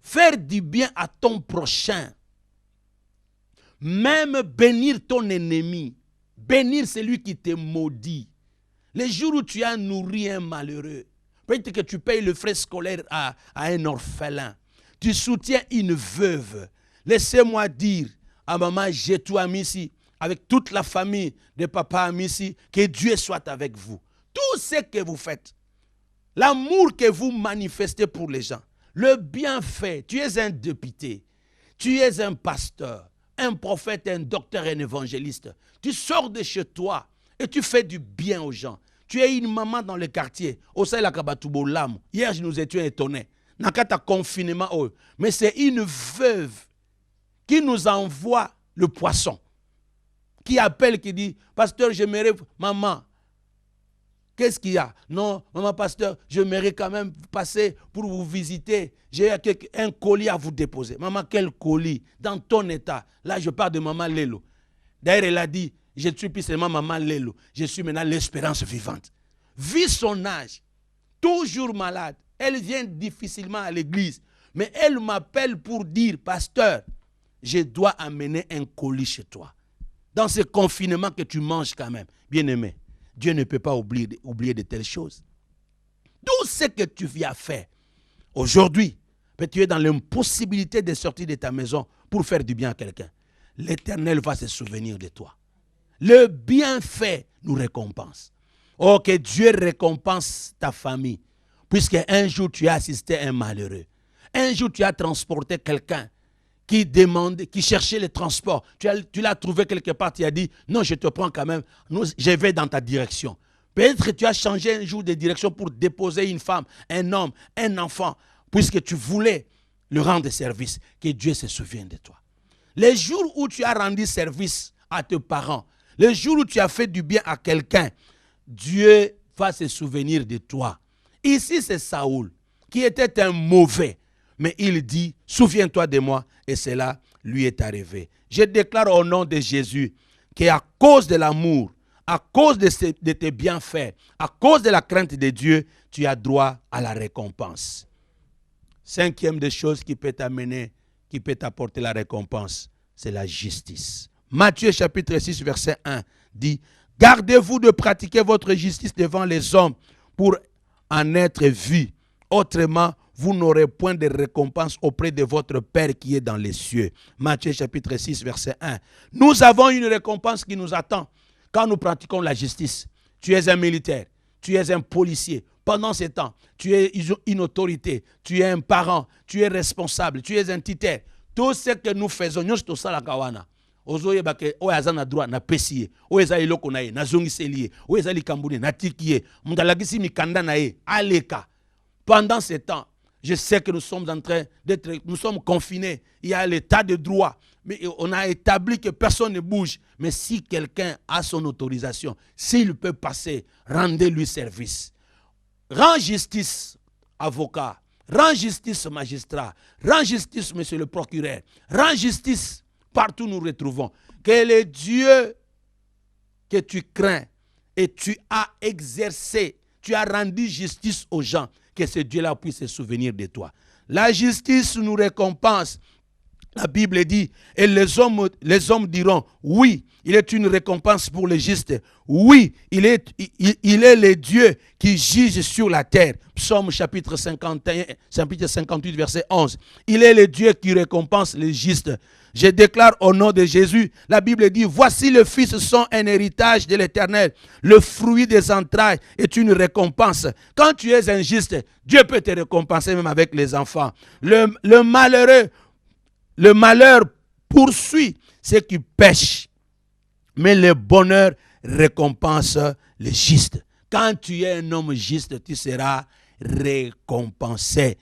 Faire du bien à ton prochain. Même bénir ton ennemi. Bénir celui qui te maudit. Les jours où tu as nourri un malheureux, peut-être que tu payes le frais scolaire à un orphelin. Tu soutiens une veuve. Laissez-moi dire à maman Jetou Amissi, avec toute la famille de papa Amissi, que Dieu soit avec vous. Tout ce que vous faites, l'amour que vous manifestez pour les gens, le bienfait, tu es un député, tu es un pasteur, un prophète, un docteur, un évangéliste. Tu sors de chez toi et tu fais du bien aux gens. Tu es une maman dans le quartier. Hier, nous étions étonnés. Nakata confinement. Mais c'est une veuve qui nous envoie le poisson. Qui appelle, qui dit, pasteur, j'aimerais, maman, qu'est-ce qu'il y a? Non, maman, pasteur, j'aimerais quand même passer pour vous visiter. J'ai un colis à vous déposer. Maman, quel colis? Dans ton état. Là, je parle de maman Lélo. D'ailleurs, elle a dit, je ne suis plus seulement maman Lélo. Je suis maintenant l'espérance vivante. Vu son âge, toujours malade. Elle vient difficilement à l'église. Mais elle m'appelle pour dire, pasteur, je dois amener un colis chez toi. Dans ce confinement que tu manges quand même. Bien-aimé, Dieu ne peut pas oublier de telles choses. Tout ce que tu viens faire aujourd'hui, tu es dans l'impossibilité de sortir de ta maison pour faire du bien à quelqu'un. L'Éternel va se souvenir de toi. Le bienfait nous récompense. Oh, que Dieu récompense ta famille. Puisque un jour tu as assisté à un malheureux. Un jour, tu as transporté quelqu'un qui cherchait le transport. Tu l'as trouvé quelque part, tu as dit, non, je te prends quand même, je vais dans ta direction. Peut-être que tu as changé un jour de direction pour déposer une femme, un homme, un enfant, puisque tu voulais le rendre service. Que Dieu se souvienne de toi. Les jours où tu as rendu service à tes parents, les jours où tu as fait du bien à quelqu'un, Dieu va se souvenir de toi. Ici, c'est Saoul, qui était un mauvais. Mais il dit, souviens-toi de moi, et cela lui est arrivé. Je déclare au nom de Jésus qu'à cause de l'amour, à cause de tes bienfaits, à cause de la crainte de Dieu, tu as droit à la récompense. Cinquième des choses qui peut t'amener, qui peut t'apporter la récompense, c'est la justice. Matthieu chapitre 6, verset 1 dit, « Gardez-vous de pratiquer votre justice devant les hommes pour en être vus. Autrement, vous n'aurez point de récompense auprès de votre Père qui est dans les cieux. » Matthieu chapitre 6, verset 1. Nous avons une récompense qui nous attend quand nous pratiquons la justice. Tu es un militaire, tu es un policier. Pendant ce temps, tu es une autorité, tu es un parent, tu es responsable, tu es un titulaire. Tout ce que nous faisons, nous sommes tous à la kawana. Ozoye bake oyazana droit na pesiye, oyeza iloko na ye, na zongiseliye, oyeza likambuni na tikiye, mundalagisi mikanda na ye, aleka. Pendant ce temps, je sais que nous sommes nous sommes confinés. Il y a l'état de droit. Mais on a établi que personne ne bouge. Mais si quelqu'un a son autorisation, s'il peut passer, rendez-lui service. Rends justice, avocat. Rends justice, magistrat. Rends justice, monsieur le procureur. Rends justice, partout nous retrouvons. Que le Dieu que tu crains et tu as exercé, tu as rendu justice aux gens, que ce Dieu-là puisse se souvenir de toi. La justice nous récompense. La Bible dit, et les hommes diront, oui, il est une récompense pour les justes. Oui, il est le Dieu qui juge sur la terre. Psaume chapitre 51, chapitre 58, verset 11. Il est le Dieu qui récompense les justes. Je déclare au nom de Jésus, la Bible dit, voici les fils sont un héritage de l'Éternel. Le fruit des entrailles est une récompense. Quand tu es injuste, Dieu peut te récompenser même avec les enfants. Le malheur poursuit ceux qui pêchent, mais le bonheur récompense les justes. Quand tu es un homme juste, tu seras récompensé.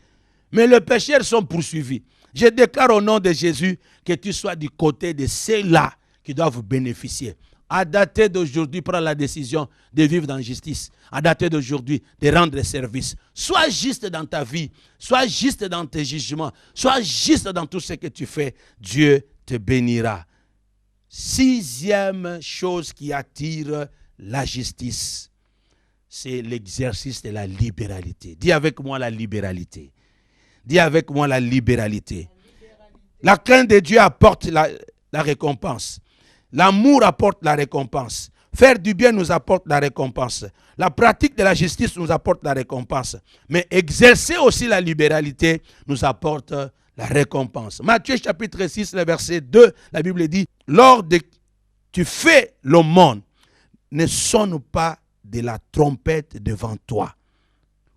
Mais les pécheurs sont poursuivis. Je déclare au nom de Jésus que tu sois du côté de ceux-là qui doivent bénéficier. À dater d'aujourd'hui, prends la décision de vivre dans la justice. À dater d'aujourd'hui, de rendre service. Sois juste dans ta vie. Sois juste dans tes jugements. Sois juste dans tout ce que tu fais. Dieu te bénira. Sixième chose qui attire la justice, c'est l'exercice de la libéralité. Dis avec moi la libéralité. Dis avec moi la libéralité. La crainte de Dieu apporte la récompense. L'amour apporte la récompense. Faire du bien nous apporte la récompense. La pratique de la justice nous apporte la récompense. Mais exercer aussi la libéralité nous apporte la récompense. Matthieu chapitre 6, le verset 2, la Bible dit, « Lors de tu fais l'aumône, ne sonne pas de la trompette devant toi,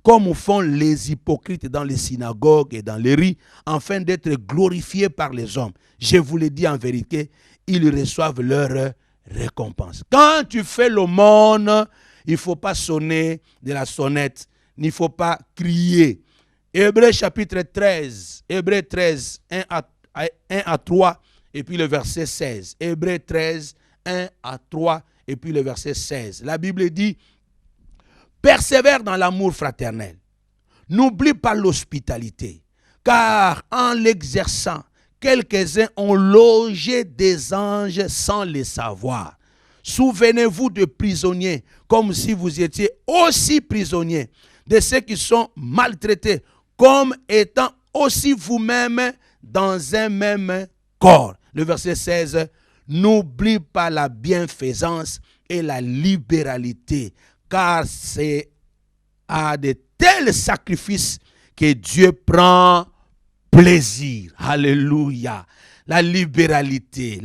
comme font les hypocrites dans les synagogues et dans les rues, afin d'être glorifiés par les hommes. Je vous le dis en vérité, ils reçoivent leur récompense. » Quand tu fais l'aumône, il ne faut pas sonner de la sonnette, il ne faut pas crier. Hébreux chapitre 13, Hébreux 13, 1 à 3, et puis le verset 16. Hébreux 13, 1 à 3, et puis le verset 16. La Bible dit, « Persévère dans l'amour fraternel. N'oublie pas l'hospitalité, car en l'exerçant, quelques-uns ont logé des anges sans le savoir. Souvenez-vous de prisonniers, comme si vous étiez aussi prisonniers, de ceux qui sont maltraités, comme étant aussi vous-même dans un même corps. » Le verset 16, « N'oublie pas la bienfaisance et la libéralité, car c'est à de tels sacrifices que Dieu prend plaisir. » Alléluia. La libéralité,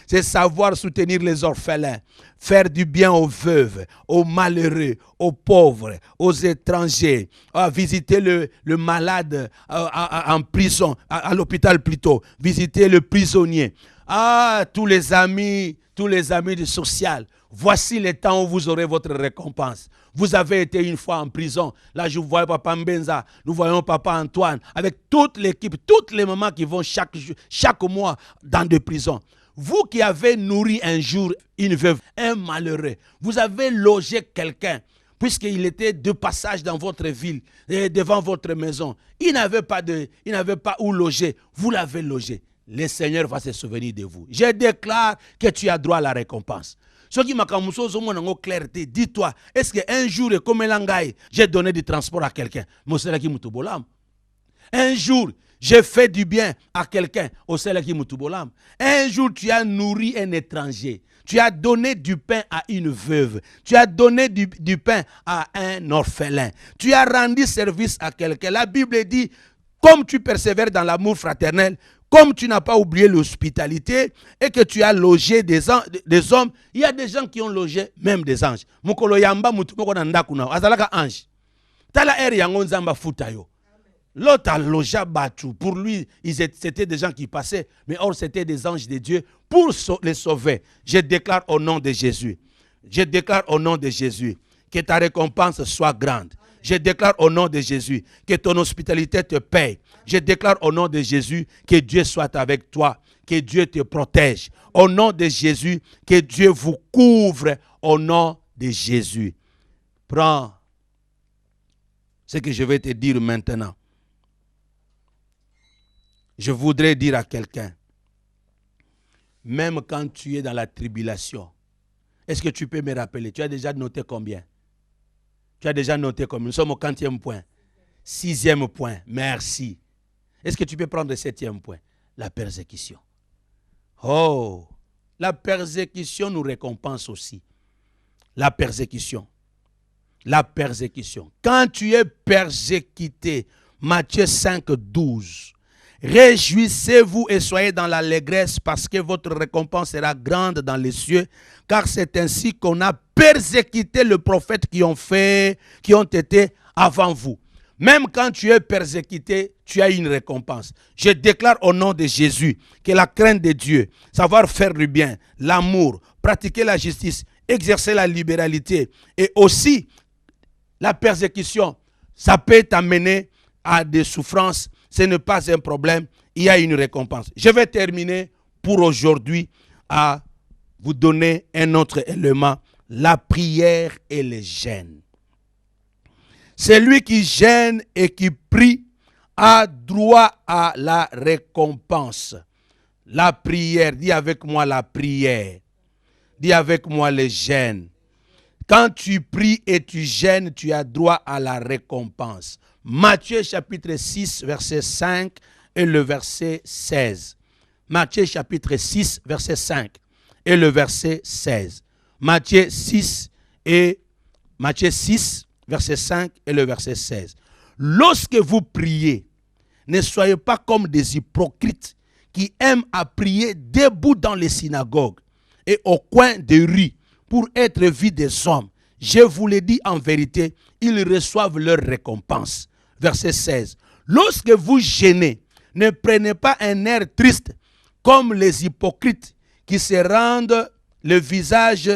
c'est savoir soutenir les orphelins, faire du bien aux veuves, aux malheureux, aux pauvres, aux étrangers, visiter le malade en prison, à l'hôpital plutôt, visiter le prisonnier. Tous les amis du social. Voici les temps où vous aurez votre récompense. Vous avez été une fois en prison. Là, je vois Papa Mbenza, nous voyons Papa Antoine, avec toute l'équipe, toutes les mamans qui vont chaque mois dans des prisons. Vous qui avez nourri un jour une veuve, un malheureux, vous avez logé quelqu'un, puisqu'il était de passage dans votre ville, devant votre maison. Il n'avait pas où loger. Vous l'avez logé. Le Seigneur va se souvenir de vous. Je déclare que tu as droit à la récompense. Ce qui m'a clarté, dis-toi, est-ce qu'un jour, comme Elangaï, j'ai donné du transport à quelqu'un? Un jour, j'ai fait du bien à quelqu'un. Un jour, tu as nourri un étranger. Tu as donné du pain à une veuve. Tu as donné du pain à un orphelin. Tu as rendu service à quelqu'un. La Bible dit, comme tu persévères dans l'amour fraternel, comme tu n'as pas oublié l'hospitalité et que tu as logé des hommes, il y a des gens qui ont logé même des anges. Mukolo yamba mutumoko na ndakuna azalaka ange. Tala eri yango nzamba futayo. L'autre a logé Batu. Pour lui, c'était des gens qui passaient, mais or c'était des anges de Dieu pour les sauver. Je déclare au nom de Jésus. Je déclare au nom de Jésus que ta récompense soit grande. Je déclare au nom de Jésus que ton hospitalité te paye. Je déclare au nom de Jésus que Dieu soit avec toi, que Dieu te protège. Au nom de Jésus, que Dieu vous couvre au nom de Jésus. Prends ce que je vais te dire maintenant. Je voudrais dire à quelqu'un, même quand tu es dans la tribulation, est-ce que tu peux me rappeler? Tu as déjà noté combien? Tu as déjà noté combien? Nous sommes au 4e point. 6e point. Merci. Est-ce que tu peux prendre le 7e point? La persécution. Oh, la persécution nous récompense aussi. La persécution. La persécution. Quand tu es persécuté, Matthieu 5, 12. Réjouissez-vous et soyez dans l'allégresse parce que votre récompense sera grande dans les cieux, car c'est ainsi qu'on a persécuté les prophètes qui ont été avant vous. Même quand tu es persécuté, tu as une récompense. Je déclare au nom de Jésus que la crainte de Dieu, savoir faire du bien, l'amour, pratiquer la justice, exercer la libéralité et aussi la persécution, ça peut t'amener à des souffrances. Ce n'est pas un problème, il y a une récompense. Je vais terminer pour aujourd'hui à vous donner un autre élément, la prière et le jeûne. Celui qui jeûne et qui prie a droit à la récompense. La prière, dis avec moi la prière. Dis avec moi le jeûne. Quand tu pries et tu jeûnes, tu as droit à la récompense. Matthieu chapitre 6, verset 5 et le verset 16. Matthieu chapitre 6, verset 5 et le verset 16. Matthieu 6, verset 5 et le verset 16. Lorsque vous priez, ne soyez pas comme des hypocrites qui aiment à prier debout dans les synagogues et au coin des rues pour être vus des hommes. Je vous le dis en vérité, ils reçoivent leur récompense. Verset 16. Lorsque vous jeûnez, ne prenez pas un air triste comme les hypocrites qui se rendent le visage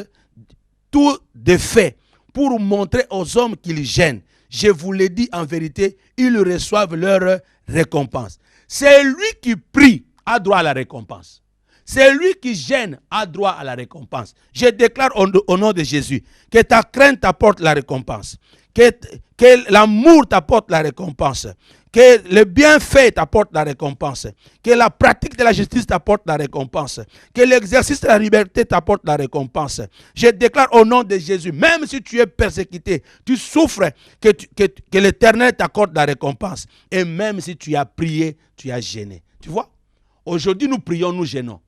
tout défait pour montrer aux hommes qu'ils jeûnent. Je vous le dis en vérité, ils reçoivent leur récompense. C'est lui qui prie a droit à la récompense. C'est lui qui jeûne a droit à la récompense. Je déclare au nom de Jésus que ta crainte t'apporte la récompense. Que l'amour t'apporte la récompense. Que le bienfait t'apporte la récompense. Que la pratique de la justice t'apporte la récompense. Que l'exercice de la liberté t'apporte la récompense. Je déclare au nom de Jésus, même si tu es persécuté, tu souffres, que l'Éternel t'accorde la récompense. Et même si tu as prié, tu as jeûné. Tu vois? Aujourd'hui, nous prions, nous jeûnons.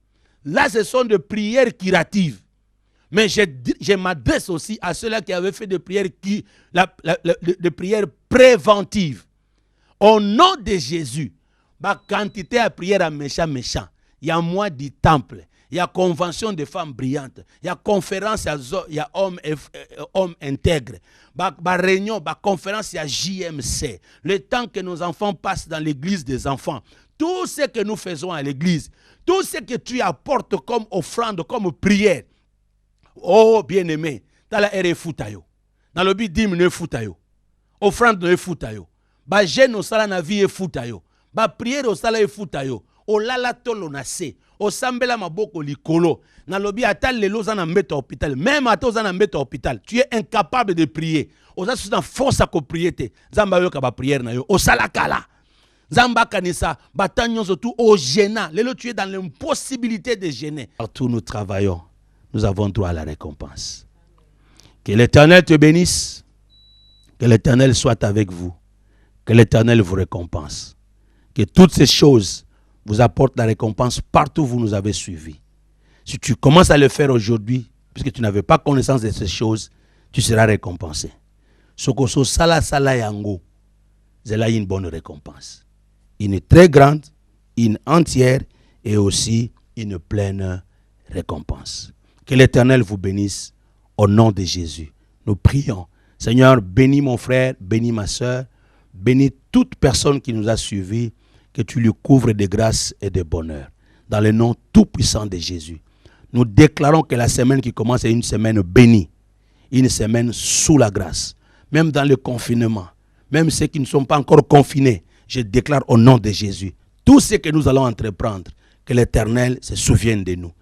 Là, ce sont des prières curatives. Mais je m'adresse aussi à ceux-là qui avaient fait des prières, des prières préventives. Au nom de Jésus, la quantité de prière à méchant. Il y a mois du temple. Il y a convention de femmes brillantes. Il y a conférence, il y a hommes intègres. Réunion, conférence, il y a JMC. Le temps que nos enfants passent dans l'église des enfants. Tout ce que nous faisons à l'église. Tout ce que tu apportes comme offrande, comme prière. Oh, bien-aimé. Dans la RF, dans le but diminuer futayo. Offrande no futayo. Jeune au sala na vie futayo. Prière au sala futayo. O lala tolo na se. O sambela maboko likolo. Na lobi atal lelo za na mbeta hôpital. Même ato za na mbeta hôpital. Tu es incapable de prier. O za sous na force à prier te. Zamba yo ka ba prière na yo. O sala kala. Zamba kanisa batanyo surtout au gênant. Lelo tu es dans l'impossibilité de gêner. Partout nous travaillons. Nous avons droit à la récompense. Que l'Éternel te bénisse. Que l'Éternel soit avec vous. Que l'Éternel vous récompense. Que toutes ces choses vous apportent la récompense partout où vous nous avez suivis. Si tu commences à le faire aujourd'hui, puisque tu n'avais pas connaissance de ces choses, tu seras récompensé. Sokoso sala sala yango, zela une bonne récompense. Une très grande, une entière et aussi une pleine récompense. Que l'Éternel vous bénisse au nom de Jésus. Nous prions. Seigneur, bénis mon frère, bénis ma soeur, bénis toute personne qui nous a suivis, que tu lui couvres de grâce et de bonheur. Dans le nom tout-puissant de Jésus. Nous déclarons que la semaine qui commence est une semaine bénie, une semaine sous la grâce. Même dans le confinement, même ceux qui ne sont pas encore confinés, je déclare au nom de Jésus, tout ce que nous allons entreprendre, que l'Éternel se souvienne de nous.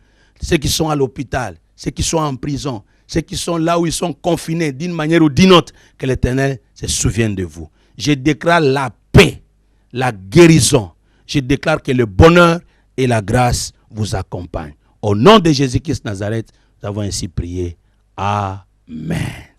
Ceux qui sont à l'hôpital, ceux qui sont en prison, ceux qui sont là où ils sont confinés d'une manière ou d'une autre, que l'Éternel se souvienne de vous. Je déclare la paix, la guérison. Je déclare que le bonheur et la grâce vous accompagnent. Au nom de Jésus-Christ Nazareth, nous avons ainsi prié. Amen.